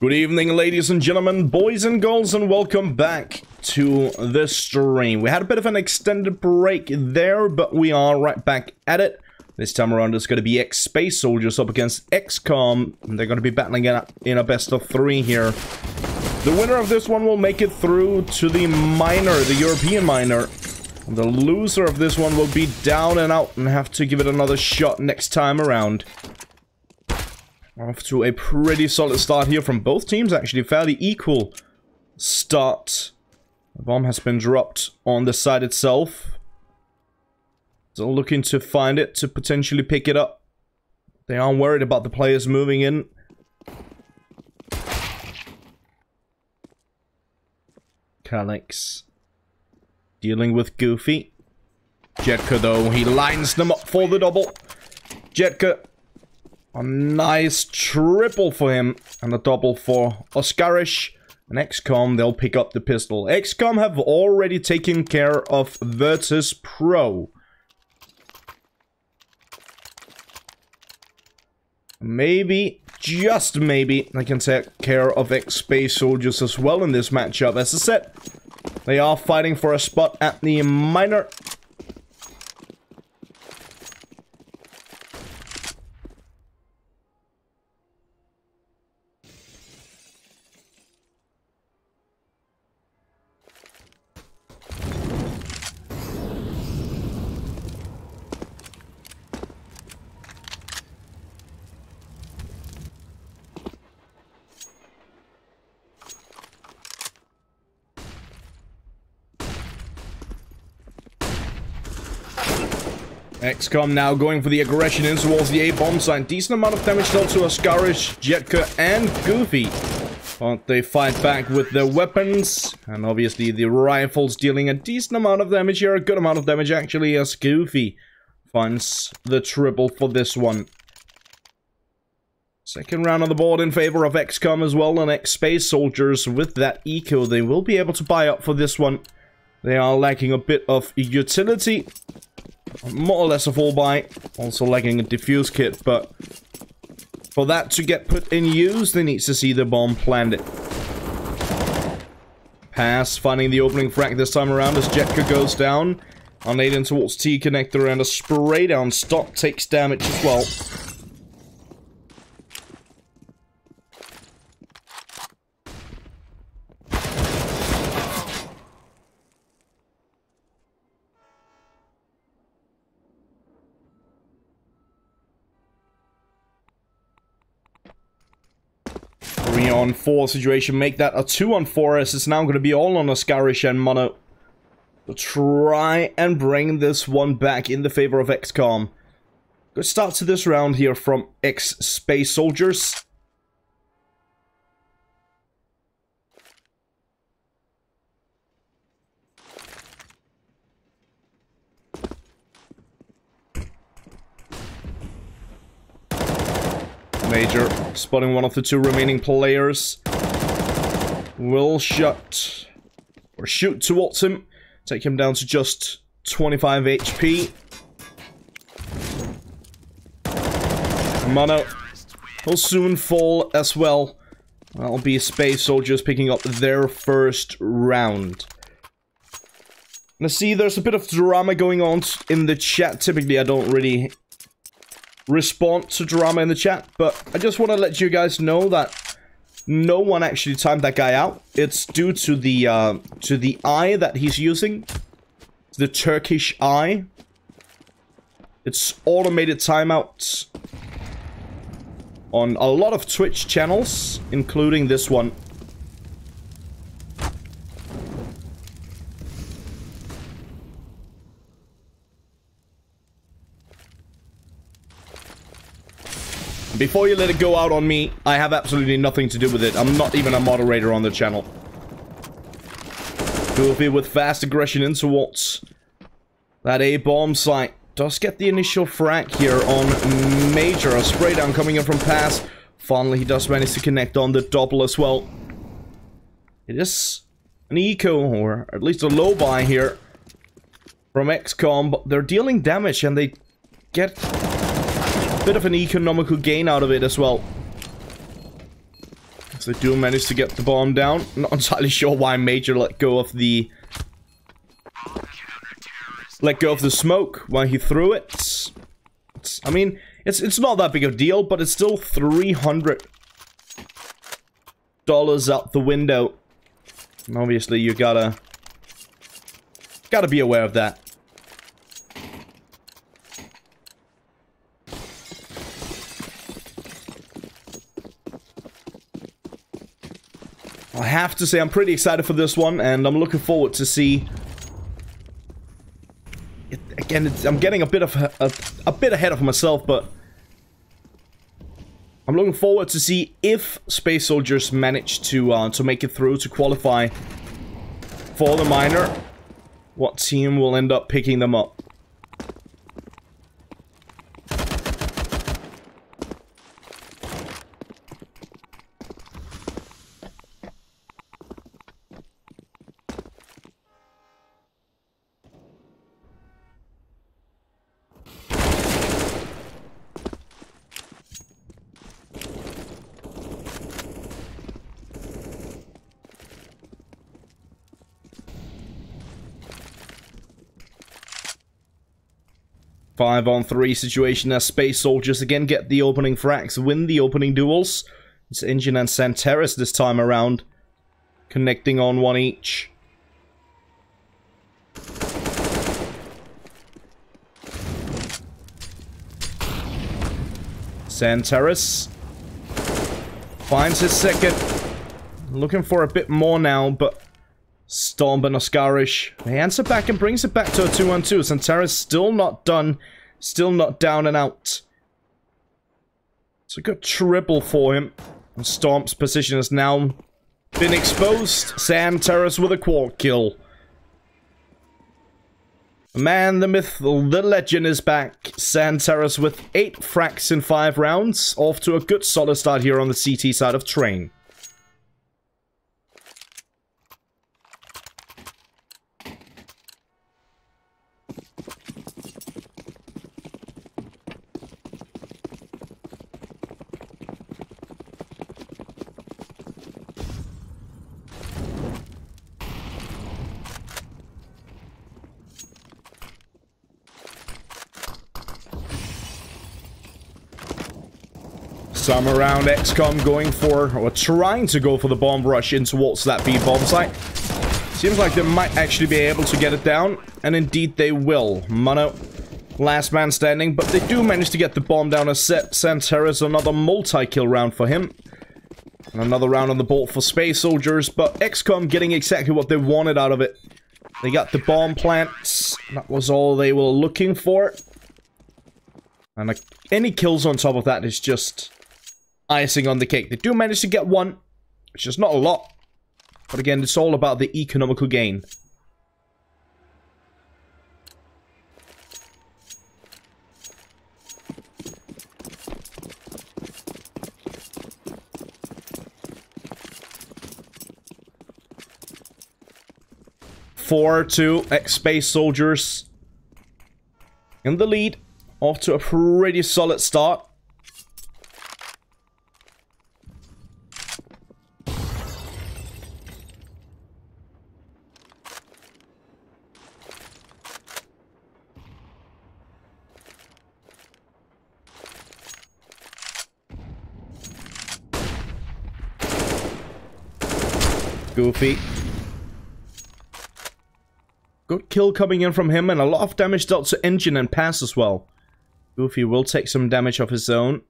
Good evening, ladies and gentlemen, boys and girls, and welcome back to the stream. We had a bit of an extended break there, but we are right back at it. This time around, it's going to be Space Soldiers up against x-kom. They're going to be battling it in a best of 3 here. The winner of this one will make it through to the minor, the European minor. The loser of this one will be down and out and have to give it another shot next time around. Off to a pretty solid start here from both teams, actually. Fairly equal start. The bomb has been dropped on the side itself. Still looking to find it, to potentially pick it up. They are worried about the players moving in. Calyx dealing with Goofy. Jetka, though, he lines them up for the double. Jetka. A nice triple for him, and a double for Oscarish. And x-kom, they'll pick up the pistol. x-kom have already taken care of Virtus Pro. Maybe, just maybe, they can take care of Space Soldiers as well in this matchup. As I said, they are fighting for a spot at the minor. x-kom now going for the aggression in towards the A-bomb site. Decent amount of damage dealt to Oscarish, Jetka, and Goofy. But they fight back with their weapons. And obviously the rifles dealing a decent amount of damage here. A good amount of damage actually, as Goofy finds the triple for this one. Second round on the board in favor of x-kom as well. And Space Soldiers with that eco, they will be able to buy up for this one. They are lacking a bit of utility. More or less a full buy. Also lacking a defuse kit, but for that to get put in use, they need to see the bomb planted. Pass, finding the opening frag this time around as Jetka goes down. On Aiden towards T-connector, and a spray down stop takes damage as well. On 4 situation, make that a 2 on 4 as it's now going to be all on Oscarish and Mono to try and bring this one back in the favor of x-kom. Good start to this round here from Space Soldiers. Major spotting one of the 2 remaining players. Will shoot towards him. Take him down to just 25 HP. Mono will soon fall as well. That'll be Space Soldiers picking up their first round. Let's see, there's a bit of drama going on in the chat. Typically, I don't really respond to drama in the chat, but I just want to let you guys know that no one actually timed that guy out. It's due to the eye that he's using, the Turkish eye. It's automated timeouts on a lot of Twitch channels, including this one. Before you let it go out on me, I have absolutely nothing to do with it. I'm not even a moderator on the channel. Goofy with fast aggression in towards that A-bomb site. Does get the initial frag here on Major. A spray down coming in from pass. Finally, he does manage to connect on the double as well. It is an eco, or at least a low buy here from x-kom, but they're dealing damage and they get a bit of an economical gain out of it as well. So they do manage to get the bomb down. Not entirely sure why Major let go of the smoke while he threw it. I mean, it's not that big of a deal, but it's still $300 out the window. And obviously, you gotta be aware of that. I have to say I'm pretty excited for this one, and I'm looking forward to see. Again, I'm getting a bit ahead of myself, but I'm looking forward to see if Space Soldiers manage to make it through to qualify for the minor. What team will end up picking them up? Five-on-3 situation as Space Soldiers again get the opening frags, win the opening duels. It's Engine and Santeris this time around, connecting on one each. Santeris finds his second. Looking for a bit more now, but Stomp and Oscarish, he answers it back and brings it back to a 2-on-2. Santeris still not done, still not down and out. It's a good triple for him. And Stomp's position has now been exposed. Santeris with a quad kill. The man, the myth, the legend is back. Santeris with 8 frags in 5 rounds. Off to a good solid start here on the CT side of Train. Some around x-kom going for, or trying to go for the bomb rush in towards that B bomb site. Seems like they might actually be able to get it down, and indeed they will. Mono, last man standing, but they do manage to get the bomb down a set. Santeris, another multi-kill round for him. And another round on the board for Space Soldiers, but x-kom getting exactly what they wanted out of it. They got the bomb plants. That was all they were looking for. And any kills on top of that is just icing on the cake. They do manage to get one, which is not a lot. But again, it's all about the economical gain. Four to Space Soldiers in the lead. Off to a pretty solid start. Goofy. Good kill coming in from him, and a lot of damage dealt to Engine and Pass as well. Goofy will take some damage of his own.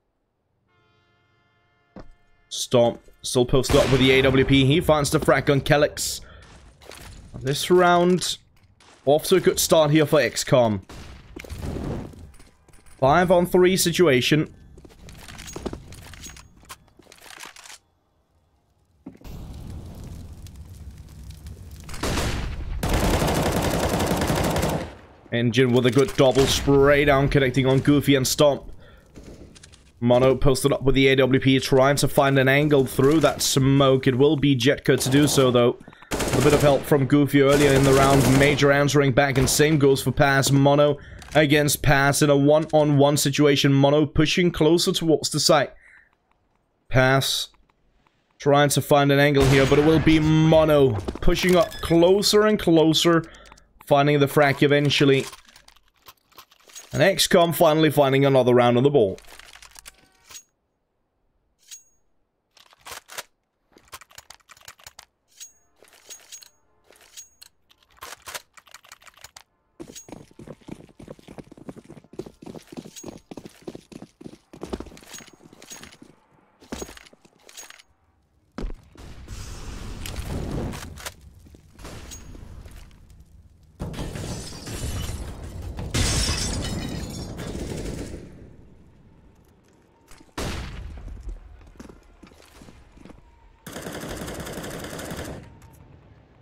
Stomp still posted up with the AWP. He finds the frag on Calyx. This round, off to a good start here for x-kom. 5-on-3 situation. Engine with a good double spray down, connecting on Goofy and Stomp. Mono posted up with the AWP, trying to find an angle through that smoke. It will be Jetco to do so, though. A bit of help from Goofy earlier in the round. Major answering back, and same goes for Pass. Mono against Pass in a one-on-one situation. Mono pushing closer towards the site. Pass Trying to find an angle here, but it will be Mono. Pushing up closer and closer. Finding the frag eventually. And x-kom finally finding another round on the ball.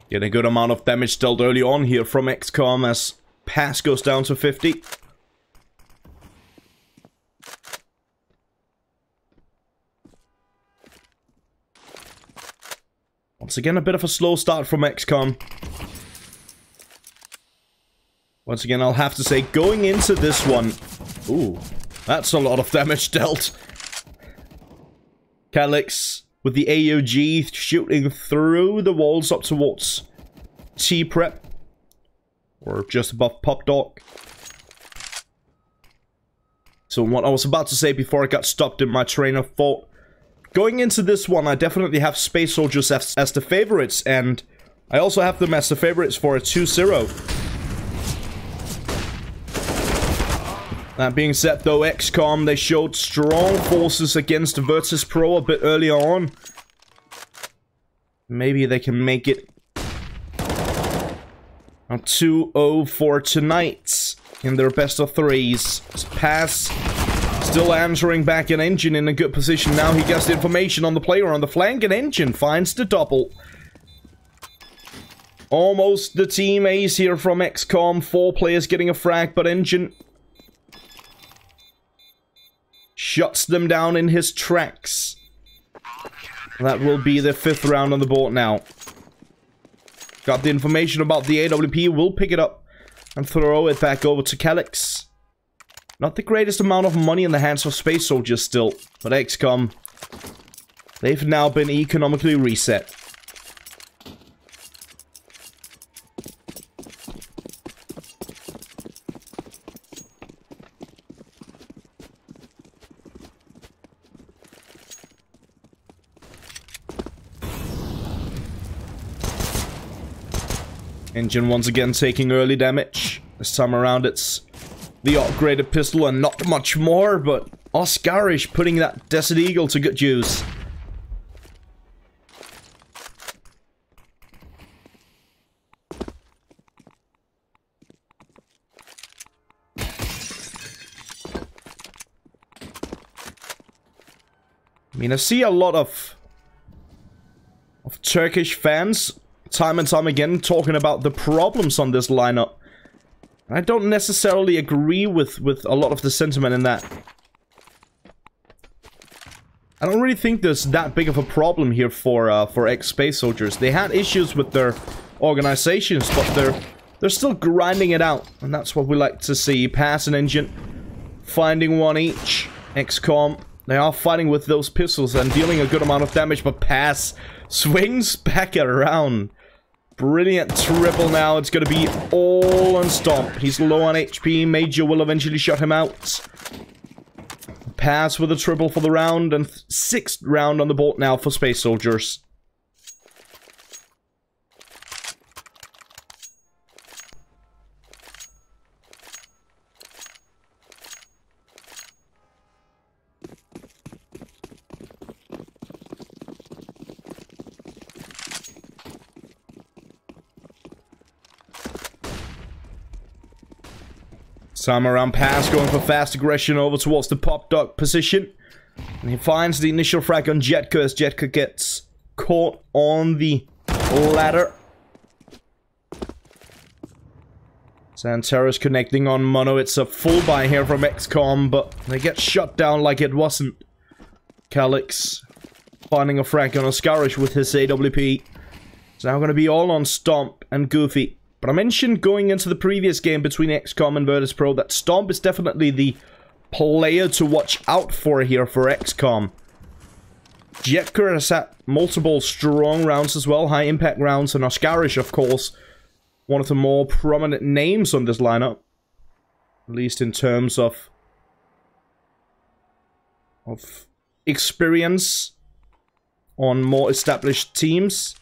Get a good amount of damage dealt early on here from x-kom as pass goes down to 50. Once again, a bit of a slow start from x-kom. Once again, I'll have to say, going into this one... Ooh, that's a lot of damage dealt. Calyx with the AOG shooting through the walls up towards T-Prep. Or just above Pop Dog. So what I was about to say before I got stopped in my train of thought. Going into this one, I definitely have Space Soldiers as the favorites. And I also have them as the favorites for a 2-0. That being said, though, x-kom, they showed strong forces against Virtus Pro a bit earlier on. Maybe they can make it a 2-0 for tonight in their best of threes. Pass still answering back an Engine in a good position. Now he gets the information on the player on the flank, and Engine finds the double. Almost the team ace here from x-kom. 4 players getting a frag, but Engine shuts them down in his tracks. That will be the 5th round on the board now. Got the information about the AWP. We'll pick it up and throw it back over to Calyx. Not the greatest amount of money in the hands of Space Soldiers still. But x-kom, they've now been economically reset. Engine once again taking early damage. This time around it's the upgraded pistol and not much more, but Oscarish putting that Desert Eagle to good use. I mean, I see a lot of Turkish fans time and time again talking about the problems on this lineup. I don't necessarily agree with a lot of the sentiment in that. I don't really think there's that big of a problem here for ex-Space Soldiers. They had issues with their organizations, but they're still grinding it out, and that's what we like to see. Pass and Engine finding one each. x-kom, they are fighting with those pistols and dealing a good amount of damage, but Pass swings back around. Brilliant triple now. It's going to be all on Stomp. He's low on HP. Major will eventually shut him out. Pass with a triple for the round, and 6th round on the board now for Space Soldiers. Time around Pass going for fast aggression over towards the Pop Dog position. And he finds the initial frag on Jetka as Jetka gets caught on the ladder. Santero's connecting on Mono. It's a full buy here from x-kom, but they get shut down like it wasn't. Calyx finding a frag on Oscarish with his AWP. It's now going to be all on Stomp and Goofy. But I mentioned going into the previous game between x-kom and Virtus Pro that Stomp is definitely the player to watch out for here for x-kom. Jetker has had multiple strong rounds as well, high impact rounds, and Oscarish, of course, one of the more prominent names on this lineup. At least in terms of experience on more established teams.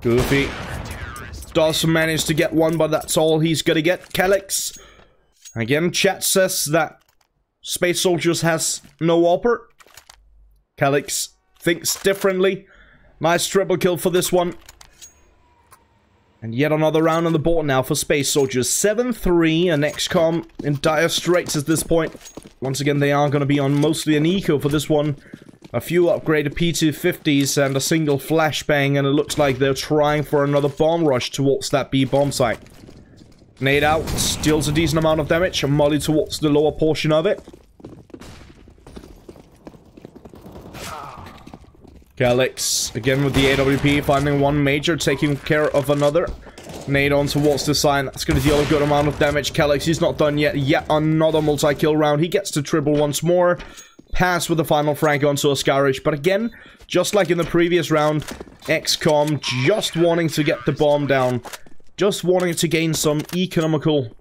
Goofy does manage to get one, but that's all he's gonna get. Calyx. Again, chat says that Space Soldiers has no AWPer. Calyx thinks differently. Nice triple kill for this one. And yet another round on the board now for Space Soldiers. 7-3, and x-kom in dire straits at this point. Once again, they are going to be on mostly an eco for this one. A few upgraded P250s and a single flashbang, and it looks like they're trying for another bomb rush towards that B bomb site. Nade out, deals a decent amount of damage, and molly towards the lower portion of it. Calyx, again with the AWP, finding one major, taking care of another. Nade on towards the sign, that's going to deal a good amount of damage. Calyx, he's not done yet. Yet another multi-kill round. He gets to triple once more. Pass with the final frag onto Oscarish. But again, just like in the previous round, x-kom just wanting to get the bomb down. Just wanting to gain some economical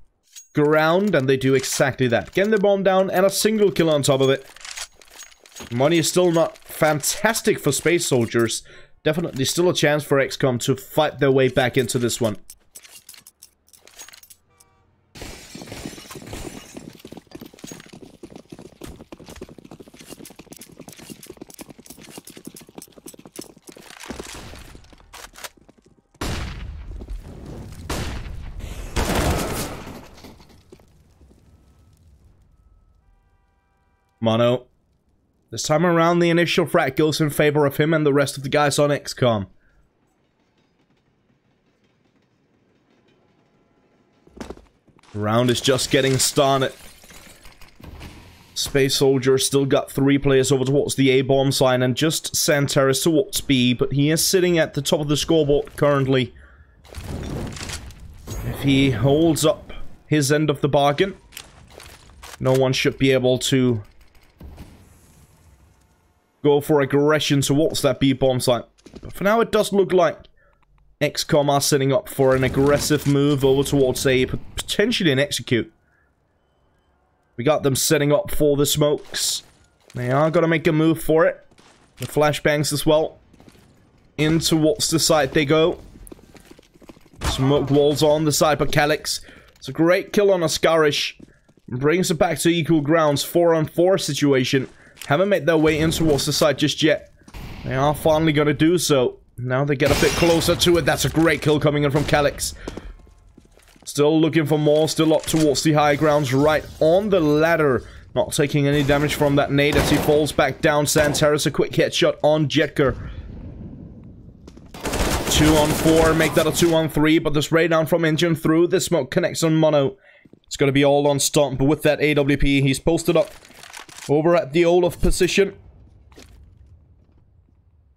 ground, and they do exactly that. Getting the bomb down and a single kill on top of it. Money is still not fantastic for Space Soldiers. Definitely still a chance for x-kom to fight their way back into this one. Mono. This time around, the initial frag goes in favor of him and the rest of the guys on x-kom. Round is just getting started. Space Soldier still got 3 players over towards the A bomb sign and just Santaris towards B, but he is sitting at the top of the scoreboard currently. If he holds up his end of the bargain, no one should be able to go for aggression towards that B bomb site. But for now, it does look like x-kom are setting up for an aggressive move over towards A, potentially an execute. We got them setting up for the smokes. They are going to make a move for it. The flashbangs as well. In towards the side they go. Smoke walls on the side, but Calyx. It's a great kill on Oscarish. Brings it back to equal grounds. 4-on-4 situation. Haven't made their way in towards the side just yet. They are finally going to do so. Now they get a bit closer to it. That's a great kill coming in from Calyx. Still looking for more. Still up towards the high grounds. Right on the ladder. Not taking any damage from that nade as he falls back down. Santaris, a quick headshot on Jetker. 2-on-4. Make that a 2-on-3. But the spray down from engine through the smoke connects on Mono. It's going to be all on Stomp. But with that AWP, he's posted up over at the Olaf position.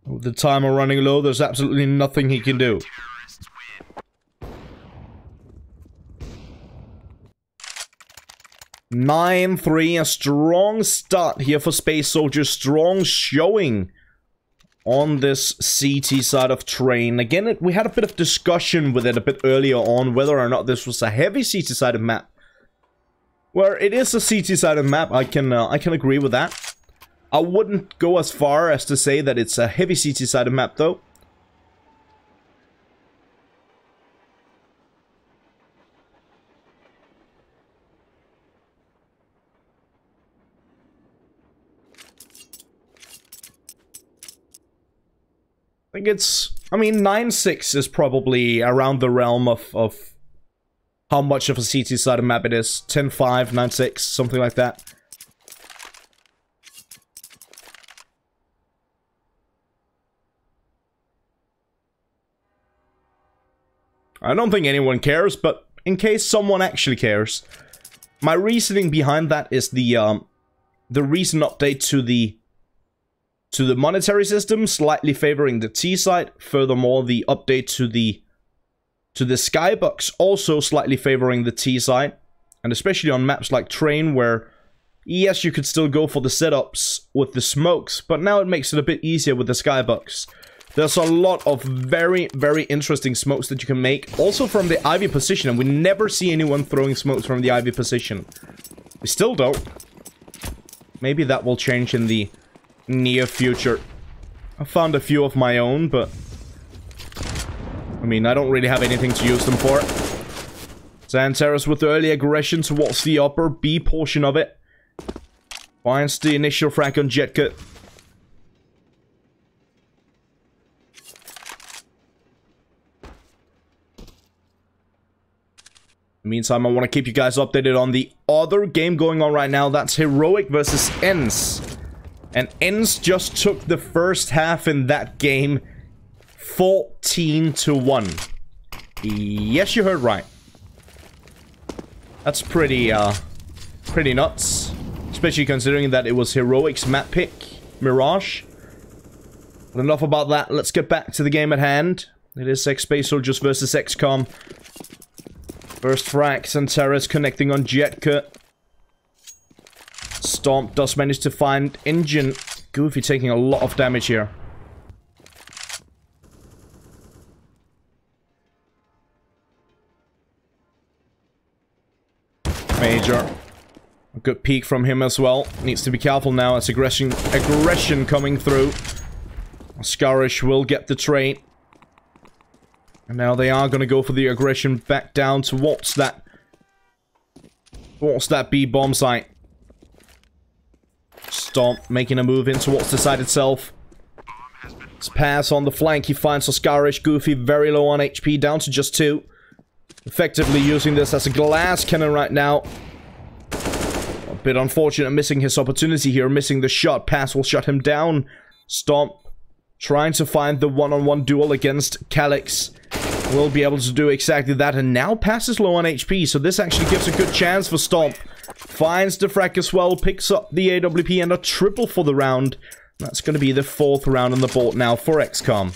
With the timer running low, there's absolutely nothing he can do. (9-3), a strong start here for Space Soldiers. Strong showing on this CT side of Train. Again, we had a bit of discussion with it a bit earlier on whether or not this was a heavy CT sided map. Where it is a CT-sided map, I can agree with that. I wouldn't go as far as to say that it's a heavy CT-sided map, though. I think it's... I mean, 9-6 is probably around the realm of how much of a CT-sided map it is. 10-5, 9-6, something like that. I don't think anyone cares, but in case someone actually cares, my reasoning behind that is the recent update to the monetary system, slightly favoring the T side. Furthermore, the update to the to the skybox, also slightly favoring the T side. And especially on maps like Train, where, yes, you could still go for the setups with the smokes, but now it makes it a bit easier with the skybox. There's a lot of very, very interesting smokes that you can make, also from the Ivy position, and we never see anyone throwing smokes from the Ivy position. We still don't. Maybe that will change in the near future. I found a few of my own, but I mean, I don't really have anything to use them for. Xantares with the early aggression towards the upper B portion of it. Finds the initial frag on Jetka. In the meantime, I want to keep you guys updated on the other game going on right now. That's Heroic versus ENS. And ENS just took the first half in that game 14-1. Yes, you heard right. That's pretty nuts. Especially considering that it was Heroic's map pick, Mirage. But enough about that. Let's get back to the game at hand. It is X-Space Soldiers versus x-kom. First frags and Terrace connecting on Jetka. Stomp does manage to find Engine. Goofy taking a lot of damage here. Major. A good peek from him as well. Needs to be careful now as aggression coming through. Scarish will get the trade. And now they are going to go for the aggression back down towards that B bomb site. Stomp making a move in towards the site itself. Let's pass on the flank. He finds Oscarish. Goofy very low on HP, down to just 2. Effectively using this as a glass cannon right now. A bit unfortunate missing his opportunity here. Missing the shot. Pass will shut him down. Stomp trying to find the one-on-one duel against Calyx. Will be able to do exactly that, and now Pass is low on HP, so this actually gives a good chance for Stomp. Finds the frag as well, picks up the AWP and a triple for the round. That's going to be the 4th round on the board now for x-kom.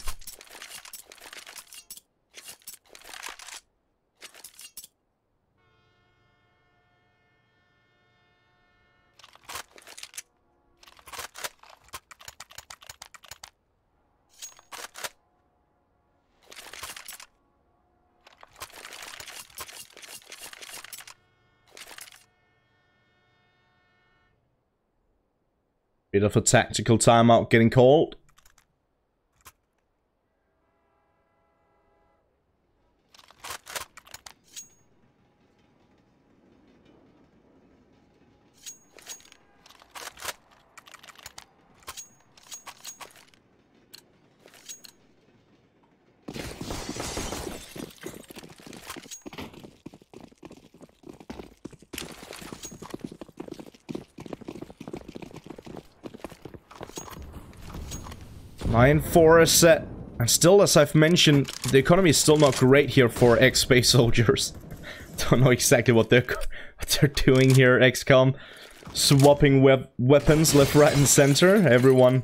Bit of a tactical timeout getting called. Nine for a set. And still, as I've mentioned, the economy is still not great here for X-Space Soldiers. Don't know exactly what they're doing here, x-kom. Swapping weapons left, right, and center. Everyone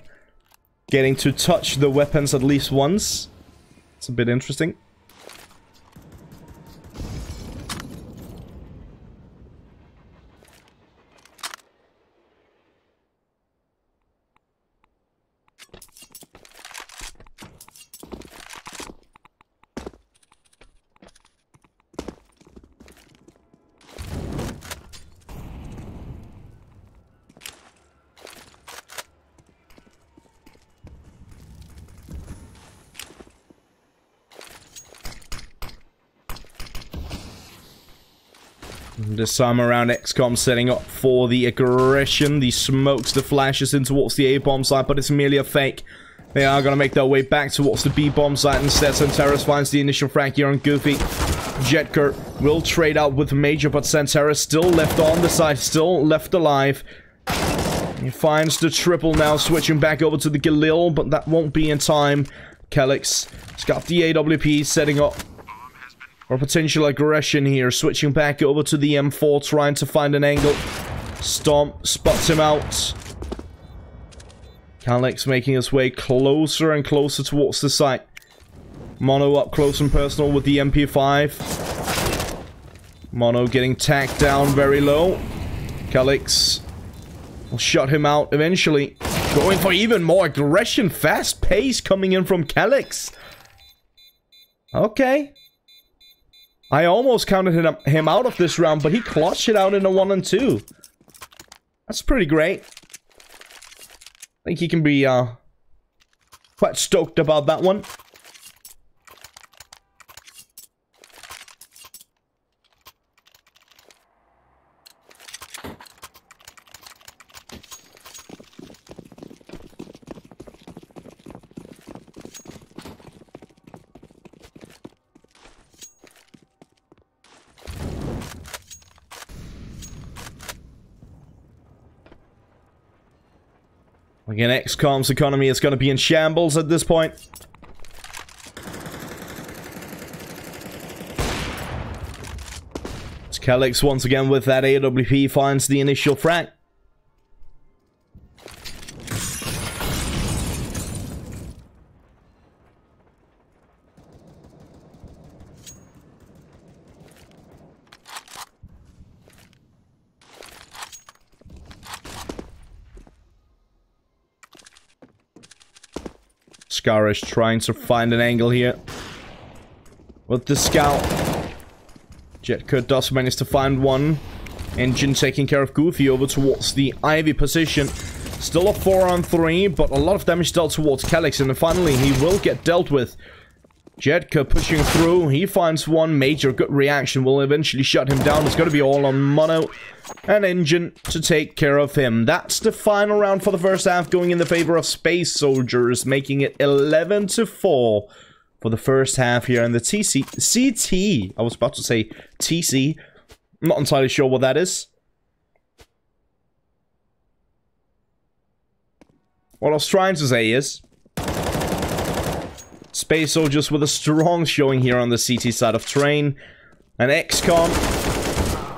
getting to touch the weapons at least once. It's a bit interesting. This time around, x-kom setting up for the aggression. The smokes, the flashes in towards the A-bomb site, but it's merely a fake. They are going to make their way back towards the B-bomb site instead. Santaris finds the initial frag here on Goofy. Jetka will trade out with Major, but Santaris still left on the side, still left alive. He finds the triple now, switching back over to the Galil, but that won't be in time. Calyx has got the AWP setting up or potential aggression here, switching back over to the M4, trying to find an angle. Stomp spots him out. Calyx making his way closer and closer towards the site. Mono up close and personal with the MP5. Mono getting tacked down very low. Calyx will shut him out eventually. Going for even more aggression. Fast pace coming in from Calyx. Okay. I almost counted him out of this round, but he clutched it out in a 1 and 2. That's pretty great. I think he can be quite stoked about that one. Again, x-kom's economy is going to be in shambles at this point. As Calyx once again with that AWP finds the initial frag. Scarish trying to find an angle here with the scout. Jetker does manage to find one. Engine taking care of Goofy over towards the Ivy position. Still a 4 on 3, but a lot of damage dealt towards Calyx, and finally he will get dealt with. Jetker pushing through. He finds one major good reaction. Will eventually shut him down. It's going to be all on Mono and Engine to take care of him. That's the final round for the first half, going in the favor of Space Soldiers, making it 11-4 for the first half here in the CT. I was about to say TC. I'm not entirely sure what that is. What I was trying to say is Space Soldiers with a strong showing here on the CT side of Train. And x-kom,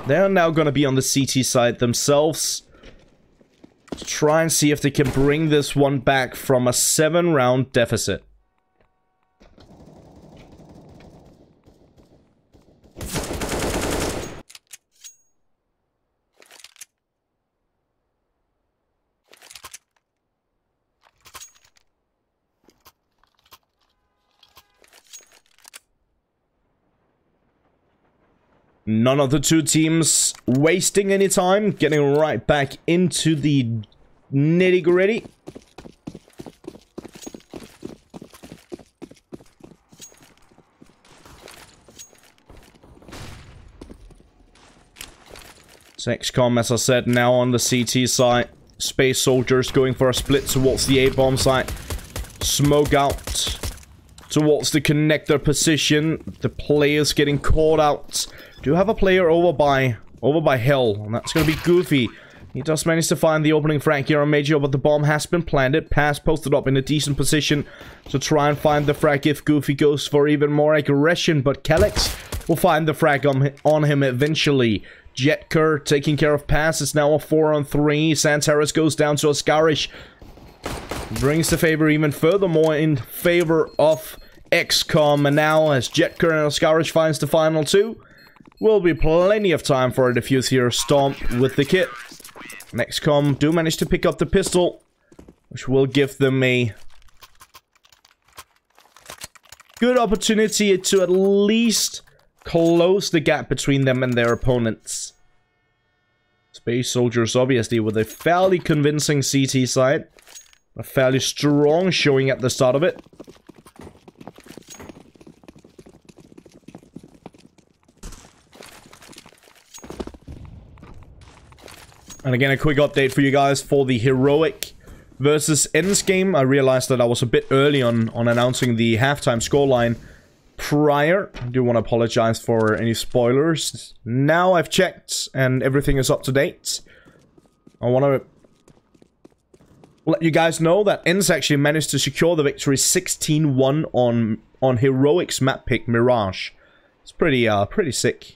they're now going to be on the CT side themselves. To try and see if they can bring this one back from a 7-round deficit. None of the two teams wasting any time, getting right back into the nitty-gritty. So x-kom, as I said, now on the CT side. Space Soldiers going for a split towards the A-bomb side. Smoke out towards the connector position. The players getting caught out. Do have a player over by Hell, and that's going to be Goofy. He does manage to find the opening frag here on Major, but the bomb has been planted. Pass posted up in a decent position to try and find the frag if Goofy goes for even more aggression, but Calyx will find the frag on him eventually. Jetker taking care of Pass. It's now a 4 on 3. Santaris goes down to a Scarish. Brings the favor even furthermore in favor of x-kom, and now as Jetker and Scarish finds the final 2, will be plenty of time for a defuse here. Stomp with the kit. And x-kom do manage to pick up the pistol, which will give them a good opportunity to at least close the gap between them and their opponents. Space Soldiers obviously with a fairly convincing CT side. A fairly strong showing at the start of it. And again, a quick update for you guys for the Heroic versus Ends game. I realized that I was a bit early on announcing the halftime scoreline prior. I do want to apologize for any spoilers. Now I've checked and everything is up to date. I want to let you guys know that Ends actually managed to secure the victory 16-1 on Heroic's map pick Mirage. It's pretty sick.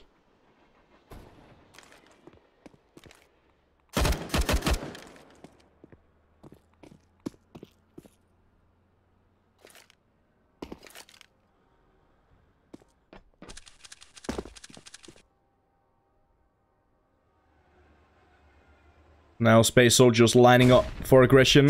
Now Space Soldiers lining up for aggression.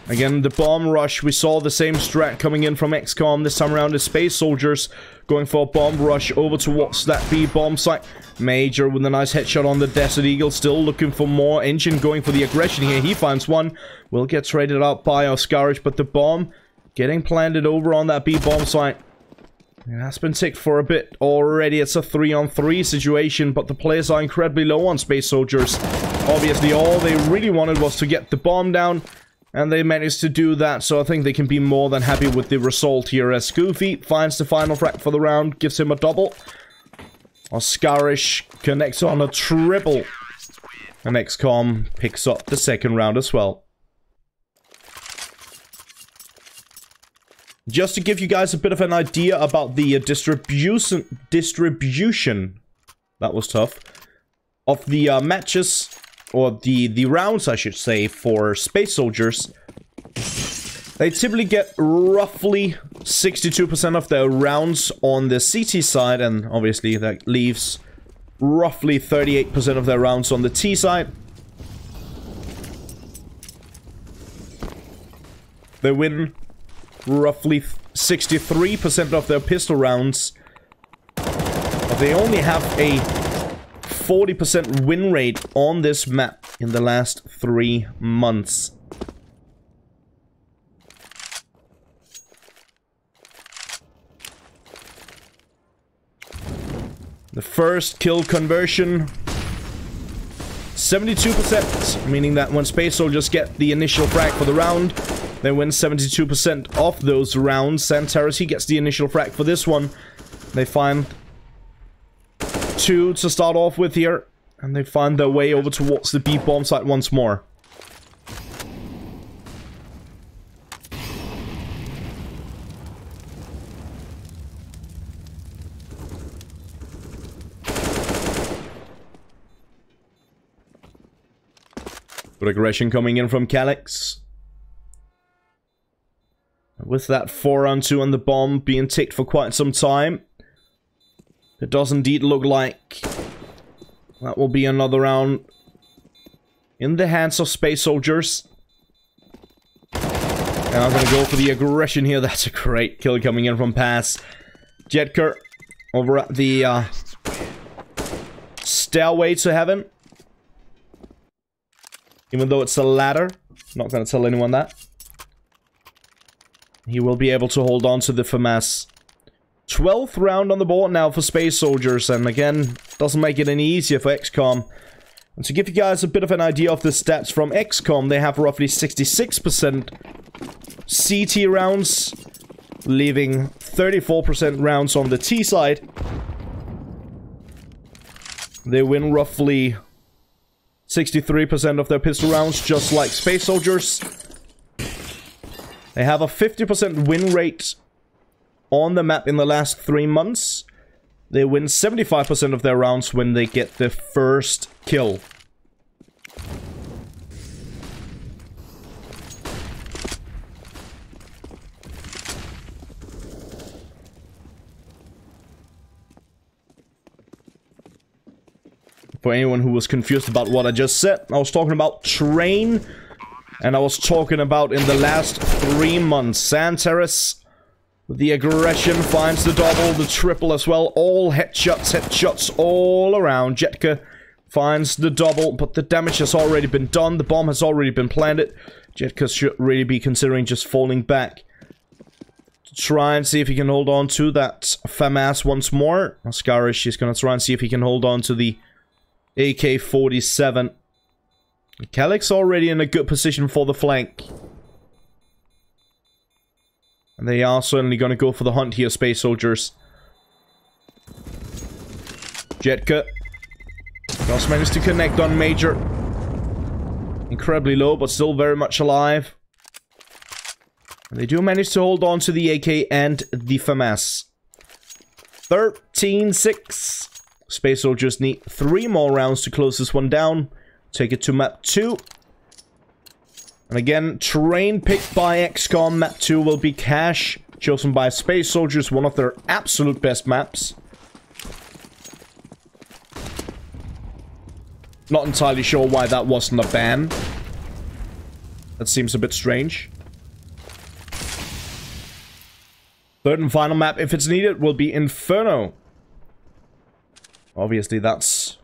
Again, the bomb rush. We saw the same strat coming in from x-kom. This time around, the Space Soldiers going for a bomb rush over towards that B bomb site. Major with a nice headshot on the Desert Eagle. Still looking for more. Engine going for the aggression here. He finds one. Will get traded out by Oscarish, but the bomb getting planted over on that B bomb site. It has been ticked for a bit already. It's a 3-on-3 situation, but the players are incredibly low on Space Soldiers. Obviously, all they really wanted was to get the bomb down, and they managed to do that, so I think they can be more than happy with the result here, as Goofy finds the final frag for the round, gives him a double. Oscarish connects on a triple, and x-kom picks up the second round as well. Just to give you guys a bit of an idea about the distribution, that was tough, of the matches, or the rounds I should say, for Space Soldiers. They typically get roughly 62% of their rounds on the CT side, and obviously that leaves roughly 38% of their rounds on the T side. They win roughly 63% of their pistol rounds, but they only have a 40% win rate on this map in the last 3 months. The first kill conversion, 72%, meaning that when Space Soldiers get the initial frag for the round, they win 72% of those rounds. Santaris, he gets the initial frag for this one. They find 2 to start off with here, and they find their way over towards the B bomb site once more. Good aggression coming in from Calyx. With that 4-on-2 on the bomb being ticked for quite some time, it does indeed look like that will be another round in the hands of Space Soldiers. And I'm gonna go for the aggression here. That's a great kill coming in from Pass. Jetker over at the stairway to heaven. Even though it's a ladder, not gonna tell anyone that. He will be able to hold on to the FAMAS. 12th round on the board now for Space Soldiers, and again, doesn't make it any easier for x-kom. And to give you guys a bit of an idea of the stats from x-kom, they have roughly 66% CT rounds, leaving 34% rounds on the T side. They win roughly 63% of their pistol rounds, just like Space Soldiers. They have a 50% win rate on the map in the last 3 months. They win 75% of their rounds when they get their first kill. For anyone who was confused about what I just said, I was talking about train, and I was talking about in the last 3 months. Santaris, with the aggression, finds the double, the triple as well. All headshots all around. Jetka finds the double, but the damage has already been done. The bomb has already been planted. Jetka should really be considering just falling back to try and see if he can hold on to that FAMAS once more. Oscarish is going to try and see if he can hold on to the AK-47. Calyx already in a good position for the flank. And they are certainly going to go for the hunt here, Space Soldiers. Jetka just managed to connect on Major. Incredibly low, but still very much alive. And they do manage to hold on to the AK and the FAMAS. 13-6. Space Soldiers need 3 more rounds to close this one down. Take it to map 2. And again, train picked by x-kom. Map 2 will be Cache, chosen by Space Soldiers, one of their absolute best maps. Not entirely sure why that wasn't a ban. That seems a bit strange. Third and final map, if it's needed, will be Inferno. Obviously, that's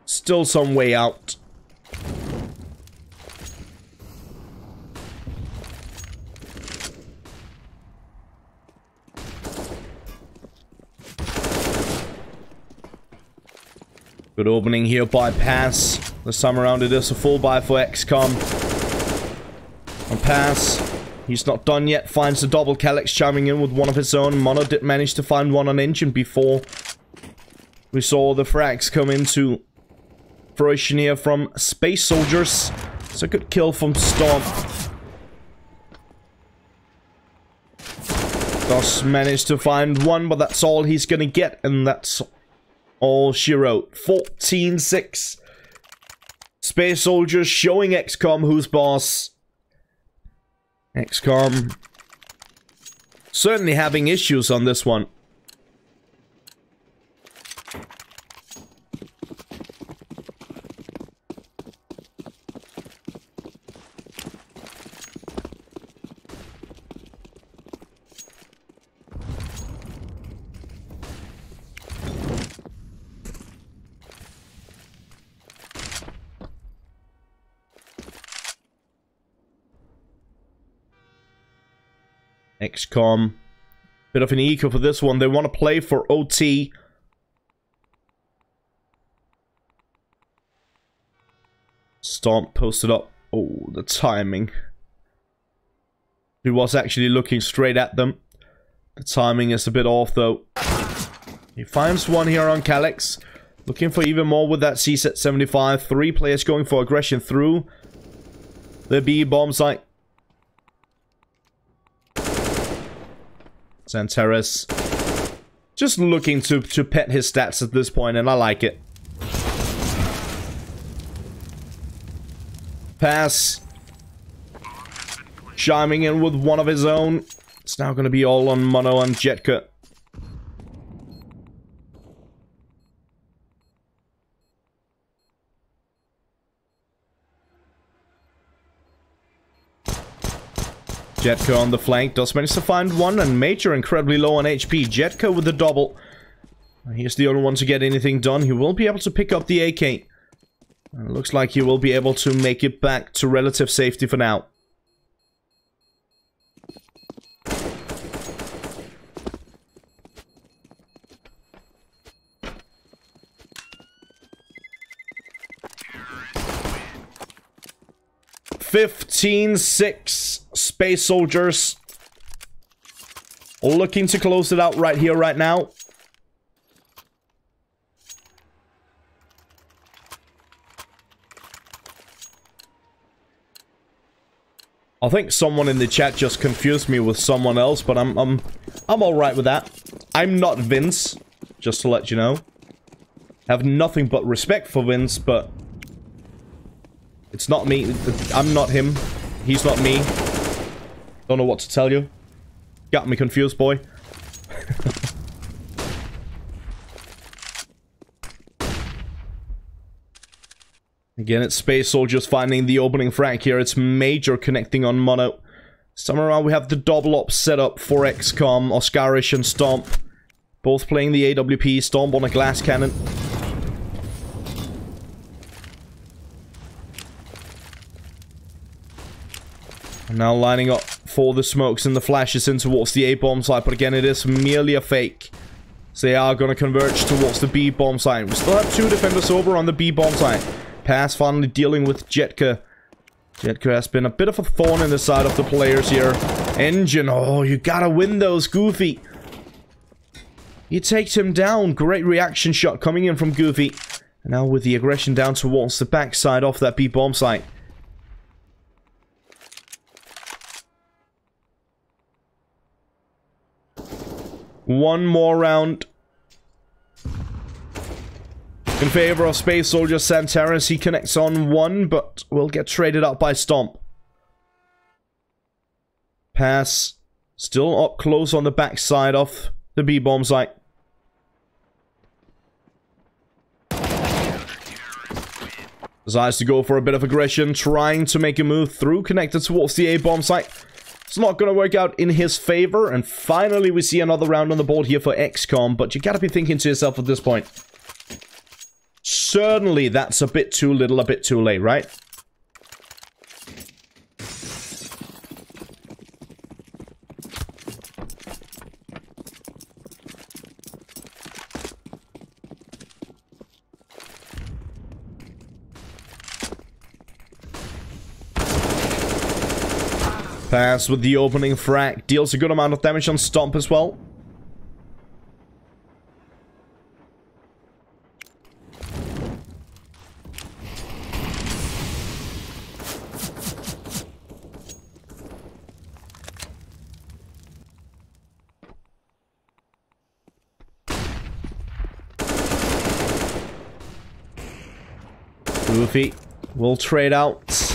still some way out. Good opening here by Pass. This time around it is a full buy for x-kom. On Pass. He's not done yet. Finds the double. Calyx chiming in with one of his own. Mono did manage to find one on Engine before we saw the frags come into fruition here from Space Soldiers. It's a good kill from Storm. Does manage to find one, but that's all he's gonna get, and that's all she wrote. 14-6. Space Soldiers showing x-kom who's boss. x-kom certainly having issues on this one. x-kom, bit of an eco for this one. They want to play for OT. Stomp posted up. Oh, the timing. He was actually looking straight at them. The timing is a bit off, though. He finds one here on Calyx. Looking for even more with that CSET 75. 3 players going for aggression through the B bomb site. Santeris just looking to pet his stats at this point, and I like it. Pass. Chiming in with one of his own. It's now going to be all on Mono and Jetka. Jetka on the flank does manage to find one, and Major incredibly low on HP. Jetka with the double. He's the only one to get anything done. He will be able to pick up the AK. It looks like he will be able to make it back to relative safety for now. (15-6) Space Soldiers looking to close it out right here, right now. I think someone in the chat just confused me with someone else, but I'm all right with that. I'm not Vince, just to let you know. Have nothing but respect for Vince, but it's not me. I'm not him. He's not me. Don't know what to tell you. Got me confused, boy. Again, it's Space Soldiers finding the opening frag here. It's Major connecting on Mono. Somewhere around we have the double op set up for x-kom, Oscarish and Stomp. Both playing the AWP, Stomp on a glass cannon. And now lining up for the smokes and the flashes in towards the A-bomb site, but again it is merely a fake. So they are going to converge towards the B-bomb site. We still have 2 defenders over on the B-bomb site. Pass finally dealing with Jetka. Jetka has been a bit of a thorn in the side of the players here. Engine, oh, you gotta win those, Goofy. He takes him down. Great reaction shot coming in from Goofy. And now with the aggression down towards the backside of that B-bomb site. One more round in favor of Space Soldier. Santeris, he connects on one, but will get traded out by Stomp. Pass still up close on the backside of the B-bomb site. Decides to go for a bit of aggression, trying to make a move through, connected towards the A-bomb site. It's not going to work out in his favor, and finally we see another round on the board here for x-kom, but you gotta be thinking to yourself at this point, certainly that's a bit too little, a bit too late, right? Pass with the opening frag. Deals a good amount of damage on Stomp as well. Goofy will trade out.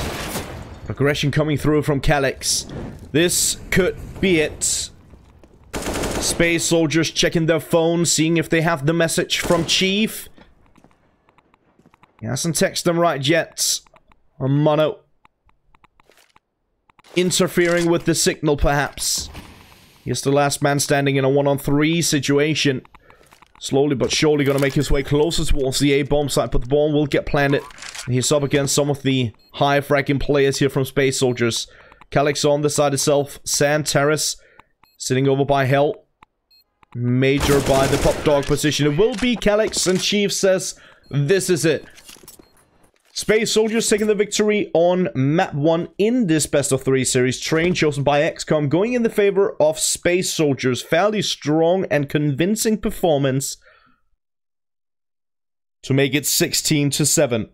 Aggression coming through from Calyx. This could be it. Space soldiers checking their phone, seeing if they have the message from Chief. He hasn't texted them right yet. A mono. Interfering with the signal, perhaps. He's the last man standing in a 1-on-3 situation. Slowly but surely gonna make his way closer towards the A-bomb site, but the bomb will get planted. He's up against some of the high fragging players here from Space Soldiers. Calyx on the side itself. Sand Terrace sitting over by Hell. Major by the top dog position. It will be Calyx, and Chief says this is it. Space Soldiers taking the victory on map 1 in this best of 3 series. Train chosen by x-kom going in the favor of Space Soldiers. Fairly strong and convincing performance to make it 16-7.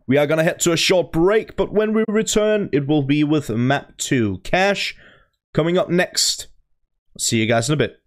We are gonna head to a short break, but when we return, it will be with map 2. Cash coming up next. See you guys in a bit.